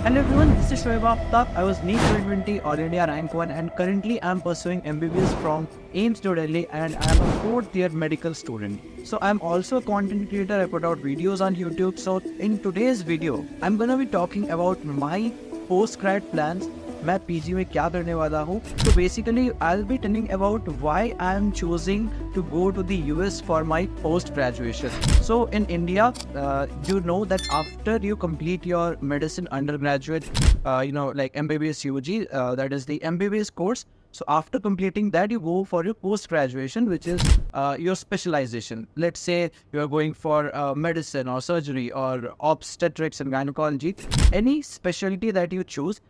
Hello everyone, this is Soyeb Aftab. I was NEET 2020 All India Rank 1 and currently I am pursuing MBBS from AIMS New Delhi and I am a 4th year medical student. So I am also a content creator. I put out videos on YouTube. So in today's video, I'm gonna be talking about my post-grad plans. मैं PG में क्या करने वाला हूँ. So basically I'll be telling about why I'm choosing to go to the US for my post graduation. So in India, you know that after you complete your medicine undergraduate, like MBBS UG, that is the MBBS course. So after completing that, you go for your post-graduation, which is your specialization. Let's say you are going for medicine or surgery or obstetrics and gynecology. Any specialty that you choose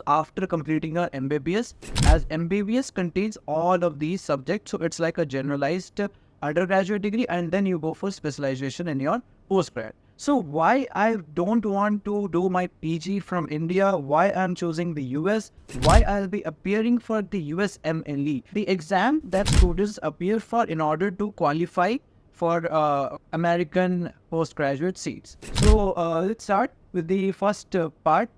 after completing your MBBS, as MBBS contains all of these subjects. So it's like a generalized undergraduate degree, and then you go for specialization in your postgrad. So why I don't want to do my PG from India, why I'm choosing the US, why I'll be appearing for the USMLE, the exam that students appear for in order to qualify for American postgraduate seats. So let's start with the first part.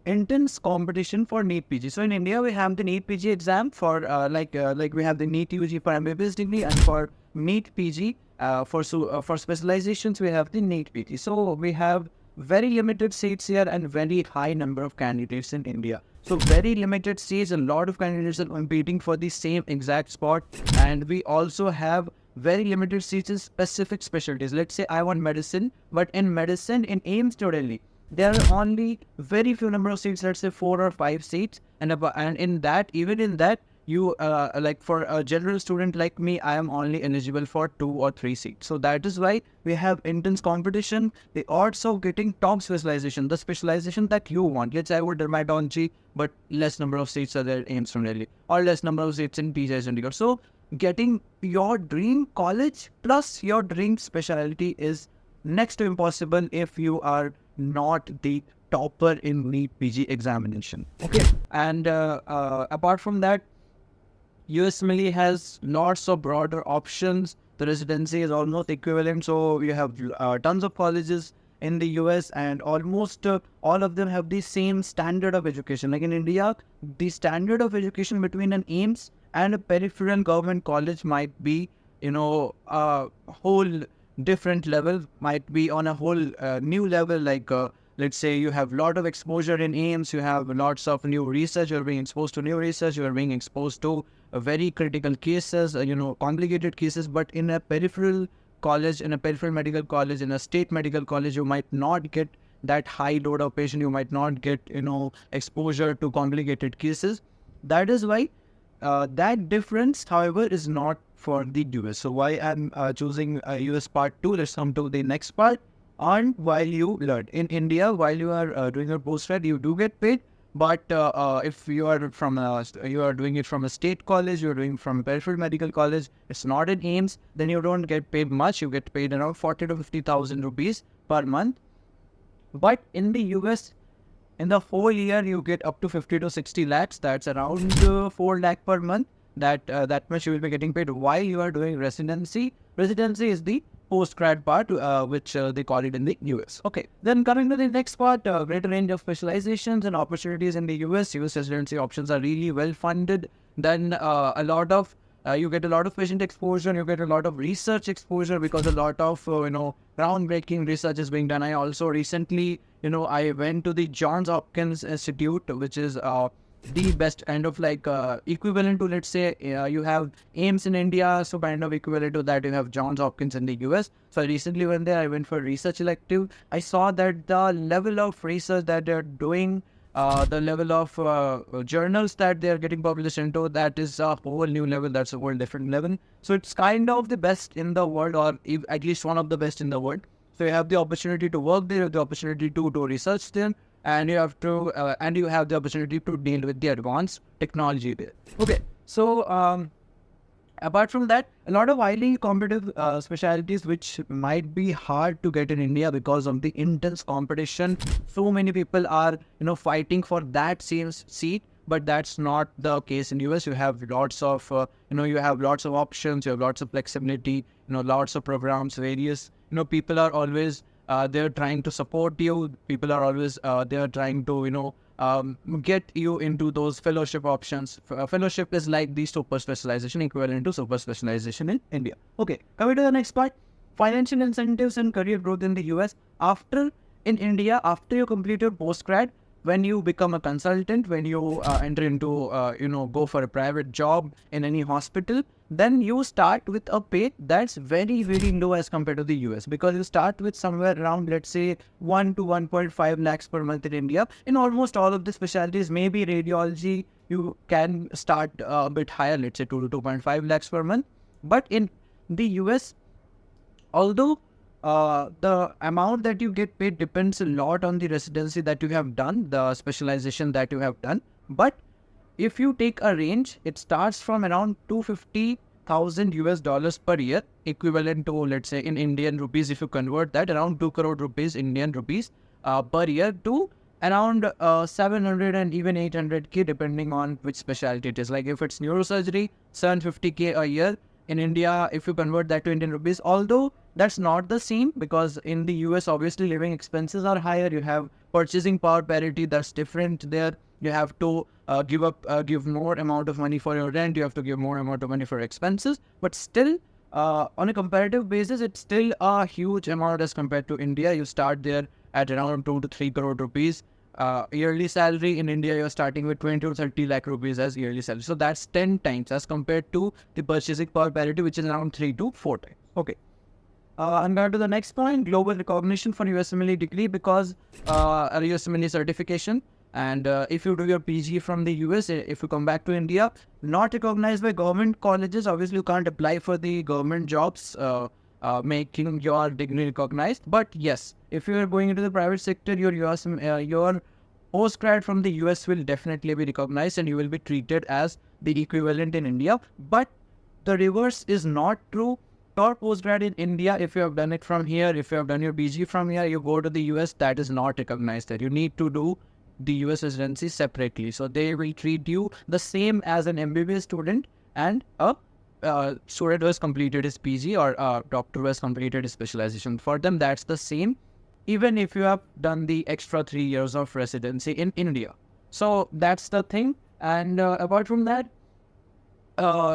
Intense competition for NEET PG. So in India, we have the NEET PG exam for like we have the NEET UG for MBBS degree, and for NEET PG for specializations we have the NEET PG. So we have very limited seats here and very high number of candidates in India. So very limited seats, a lot of candidates are competing for the same exact spot, and we also have very limited seats in specific specialties. Let's say I want medicine, but in medicine in AIMS New Delhi, there are only very few number of seats, let's say 4 or 5 seats, and in that, even in that, you like for a general student like me, I am only eligible for 2 or 3 seats. So that is why we have intense competition. The odds of getting top specialization, the specialization that you want, let's say I would dermatology, but less number of seats are there in AIMS from Delhi, or less number of seats in PG Chandigarh. So getting your dream college plus your dream specialty is next to impossible if you are not the topper in NEET PG examination. Okay, and apart from that, USMLE has lots of broader options. The residency is almost equivalent, so you have tons of colleges in the US, and almost all of them have the same standard of education. Like in India, the standard of education between an AIMS and a peripheral government college might be, a whole different level, might be on a whole new level. Like let's say you have a lot of exposure in AIMS, you have lots of new research, you're being exposed to new research, you're being exposed to very critical cases, complicated cases. But in a peripheral college, in a peripheral medical college, in a state medical college, you might not get that high load of patient, you might not get exposure to complicated cases. That is why that difference, however, is not for the US. So why I'm choosing US part 2, let's come to the next part. And while you learn in India, while you are doing your postgrad, you do get paid. But if you are you are doing it from a state college, you're doing from a peripheral medical college, it's not in AIMS, then you don't get paid much. You get paid around 40 to 50,000 rupees per month. But in the US, in the whole year, you get up to 50 to 60 lakhs. That's around 4 lakh per month. That much you will be getting paid while you are doing residency. Residency is the post-grad part, which they call it in the US. Okay, then coming to the next part, greater range of specializations and opportunities in the US. US residency options are really well funded. Then you get a lot of patient exposure, you get a lot of research exposure, because a lot of groundbreaking research is being done. I also recently I went to the Johns Hopkins Institute, which is the best kind of like equivalent to, let's say you have AIMS in India, so kind of equivalent to that you have Johns Hopkins in the US. So I recently went there, I went for research elective. I saw that the level of research that they're doing, the level of journals that they're getting published into, that is a whole new level, that's a whole different level. So it's kind of the best in the world, or at least one of the best in the world. So you have the opportunity to work there, you have the opportunity to do research there, and you have to and you have the opportunity to deal with the advanced technology there. Okay, so apart from that, a lot of highly competitive specialties which might be hard to get in India because of the intense competition. So many people are fighting for that same seat, but that's not the case in US. You have lots of you have lots of options, you have lots of flexibility, lots of programs, various people are always they're trying to support you. People are always they're trying to get you into those fellowship options. Fellowship is like the super specialization, equivalent to super specialization in India. Okay, coming to the next part, financial incentives and career growth in the US. In India, after you complete your postgrad, when you become a consultant, when you enter into, go for a private job in any hospital, then you start with a pay that's very, very low as compared to the US, because you start with somewhere around, let's say, 1 to 1.5 lakhs per month in India. In almost all of the specialties, maybe radiology, you can start a bit higher, let's say 2 to 2.5 lakhs per month. But in the US, although the amount that you get paid depends a lot on the residency that you have done, the specialization that you have done. But if you take a range, it starts from around 250,000 US dollars per year, equivalent to, let's say, in Indian rupees, if you convert that, around 2 crore rupees, Indian rupees per year, to around 700 and even 800K, depending on which specialty it is. Like if it's neurosurgery, 750K a year. In India, if you convert that to Indian rupees, although that's not the same, because in the US, obviously, living expenses are higher. You have purchasing power parity, that's different there. You have to give more amount of money for your rent. You have to give more amount of money for expenses. But still, on a comparative basis, it's still a huge amount as compared to India. You start there at around 2 to 3 crore rupees. Yearly salary in India, you're starting with 20 to 30 lakh rupees as yearly salary. So that's 10 times as compared to the purchasing power parity, which is around 3 to 4 times. Okay. I'm going to the next point, global recognition for USMLE degree, because a USMLE certification. And if you do your PG from the US, if you come back to India, not recognized by government colleges, obviously you can't apply for the government jobs, making your degree recognized. But yes, if you are going into the private sector, your postgrad from the US will definitely be recognized, and you will be treated as the equivalent in India. But the reverse is not true. Your postgrad in India, if you have done it from here, if you have done your PG from here, you go to the US, that is not recognized there. You need to do the US residency separately. So they will treat you the same as an MBBS student and a student who has completed his PG, or a doctor who has completed his specialization. For them, that's the same, even if you have done the extra 3 years of residency in India. So that's the thing. And apart from that,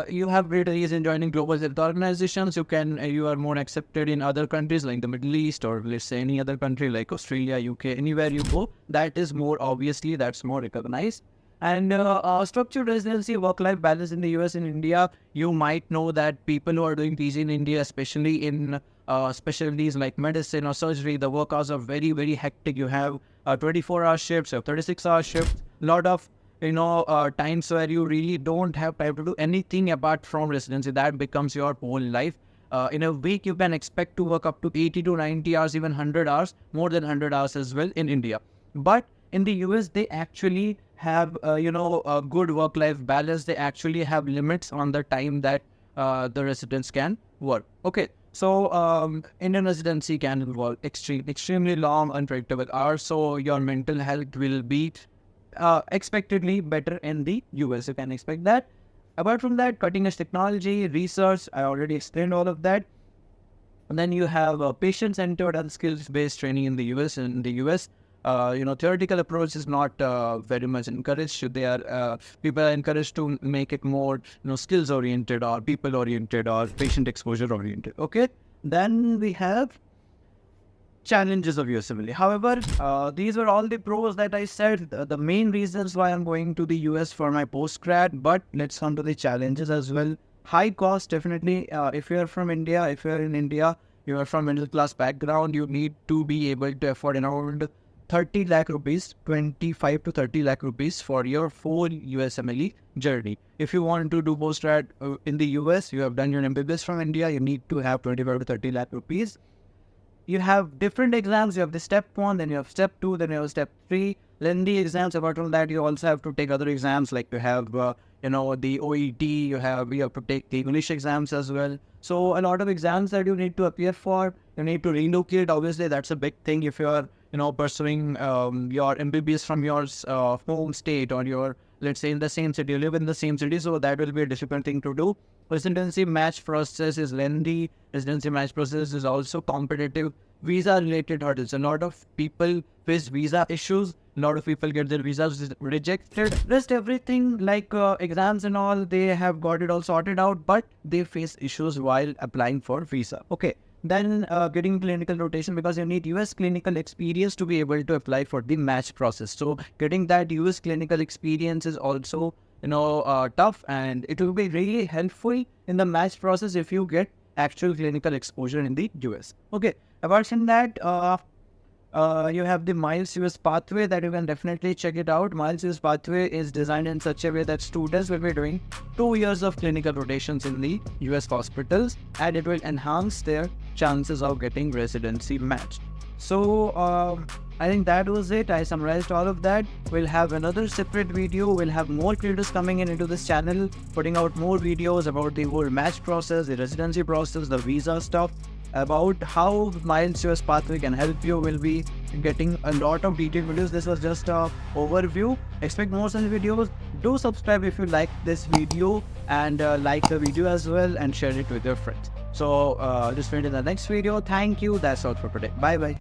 you have greater ease in joining global health organizations. You are more accepted in other countries like the Middle East, or let's say any other country like Australia, UK, anywhere you go. That is more, obviously, that's more recognized. And structured residency, work-life balance in the US and India. You might know that people who are doing PG in India, especially in specialties like medicine or surgery, the work hours are very, very hectic. You have 24-hour shifts, you have 36-hour shifts, a lot of times where you really don't have time to do anything apart from residency. That becomes your whole life. In a week, you can expect to work up to 80 to 90 hours, even 100 hours, more than 100 hours as well in India. But in the US, they actually have, a good work-life balance. They actually have limits on the time that the residents can work. Okay, so Indian residency can involve extremely long, unpredictable hours. So your mental health will be expectedly better in the US. You can expect that. Apart from that, cutting edge technology, research, I already explained all of that. And then you have patient-centered and skills-based training in the US. In the US, theoretical approach is not very much encouraged. People are encouraged to make it more, skills-oriented or people-oriented or patient exposure-oriented. Okay. Then we have challenges of USMLE. However, these were all the pros that I said, the main reasons why I'm going to the US for my postgrad. But let's come to the challenges as well. High cost, definitely. If you're from India, if you're in India, you are from middle class background, you need to be able to afford around 30 lakh rupees, 25 to 30 lakh rupees for your full USMLE journey. If you want to do postgrad in the US, you have done your MBBS from India, you need to have 25 to 30 lakh rupees. You have different exams. You have the step 1, then you have step 2, then you have step 3. Lengthy exams. Apart from that, you also have to take other exams, like you have, the OET. You have to take the English exams as well. So a lot of exams that you need to appear for. You need to relocate. Obviously, that's a big thing if you are, pursuing your MBBS from your home state, or your, let's say, in the same city. You live in the same city, so that will be a difficult thing to do. Residency match process is lengthy. Residency match process is also competitive. visa related hurdles. A lot of people face visa issues. A lot of people get their visas rejected. Rest everything like exams and all, they have got it all sorted out, but they face issues while applying for visa. Okay. Then getting clinical rotation, because you need US clinical experience to be able to apply for the match process. So getting that US clinical experience is also, tough, and it will be really helpful in the match process if you get actual clinical exposure in the US. Okay. Apart from that, you have the Miles US pathway that you can definitely check it out. Miles US pathway is designed in such a way that students will be doing 2 years of clinical rotations in the US hospitals, and it will enhance their chances of getting residency matched. So I think that was it. I summarized all of that. We'll have another separate video. We'll have more creators coming into this channel, putting out more videos about the whole match process, the residency process, the visa stuff, about how Miles US pathway can help you. Will be getting a lot of detailed videos. This was just a overview. Expect more such videos. Do subscribe if you like this video, and like the video as well, and share it with your friends. So just wait in the next video. Thank you. That's all for today. Bye bye.